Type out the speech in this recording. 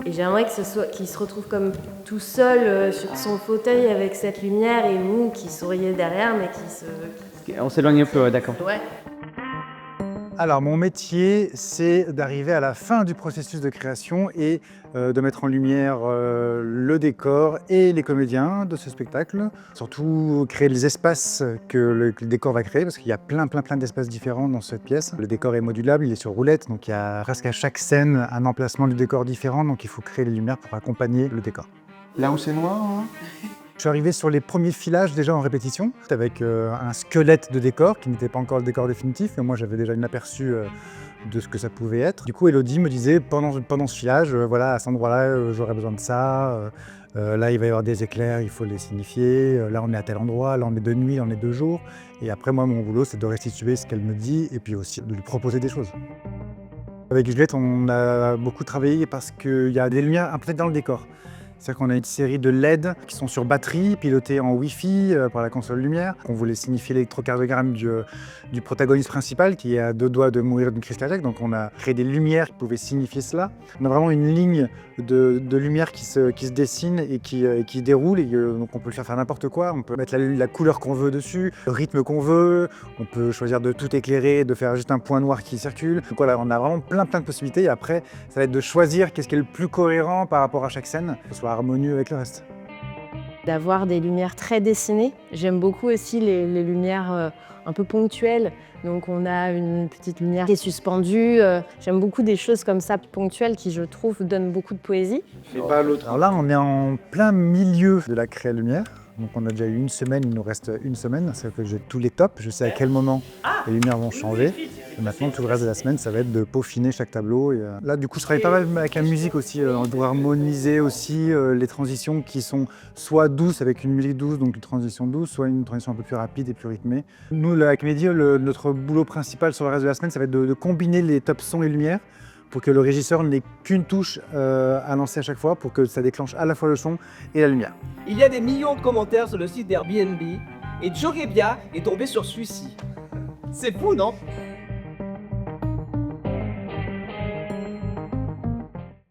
Et j'aimerais qu'il se retrouve comme tout seul sur son fauteuil avec cette lumière et nous qui souriait derrière, mais On s'éloigne un peu, ouais, d'accord. Ouais. Alors, mon métier, c'est d'arriver à la fin du processus de création et de mettre en lumière le décor et les comédiens de ce spectacle. Surtout créer les espaces que le décor va créer, parce qu'il y a plein d'espaces différents dans cette pièce. Le décor est modulable, il est sur roulette, donc il y a presque à chaque scène un emplacement du décor différent, donc il faut créer les lumières pour accompagner le décor. Là où c'est noir, hein. Je suis arrivé sur les premiers filages déjà en répétition, avec un squelette de décor qui n'était pas encore le décor définitif, mais moi j'avais déjà un aperçu de ce que ça pouvait être. Du coup, Elodie me disait pendant ce filage, voilà, à cet endroit-là, j'aurais besoin de ça, là il va y avoir des éclairs, il faut les signifier, là on est à tel endroit, là on est de nuit, là on est de jour. Et après, moi, mon boulot, c'est de restituer ce qu'elle me dit et puis aussi de lui proposer des choses. Avec Juliette, on a beaucoup travaillé parce qu'il y a des lumières implantées dans le décor. C'est-à-dire qu'on a une série de LED qui sont sur batterie, pilotées en Wi-Fi par la console lumière. On voulait signifier l'électrocardiogramme du protagoniste principal qui est à 2 doigts de mourir d'une crise cardiaque. Donc on a créé des lumières qui pouvaient signifier cela. On a vraiment une ligne de lumière qui se dessine et qui déroule. Et donc on peut le faire n'importe quoi. On peut mettre la couleur qu'on veut dessus, le rythme qu'on veut. On peut choisir de tout éclairer, de faire juste un point noir qui circule. Donc voilà, on a vraiment plein de possibilités. Et après, ça va être de choisir qu'est-ce qui est le plus cohérent par rapport à chaque scène, que ce soit harmonieux avec le reste. D'avoir des lumières très dessinées. J'aime beaucoup aussi les lumières un peu ponctuelles. Donc on a une petite lumière qui est suspendue. J'aime beaucoup des choses comme ça, ponctuelles, qui je trouve donnent beaucoup de poésie. Alors là, on est en plein milieu de la créa lumière. Donc on a déjà eu une semaine, il nous reste une semaine. C'est-à-dire que j'ai tous les tops, je sais à quel moment les lumières vont changer. Et maintenant, tout le reste de la semaine, ça va être de peaufiner chaque tableau. Et là, du coup, je travaille pas mal avec la musique aussi, pour harmoniser aussi les transitions qui sont soit douces, avec une musique douce, donc une transition douce, soit une transition un peu plus rapide et plus rythmée. Nous, avec Mehdi, notre boulot principal sur le reste de la semaine, ça va être de combiner les tops sons et lumière pour que le régisseur n'ait qu'une touche à lancer à chaque fois, pour que ça déclenche à la fois le son et la lumière. Il y a des millions de commentaires sur le site d'Airbnb et Joe Gebbia est tombé sur celui-ci. C'est fou, non?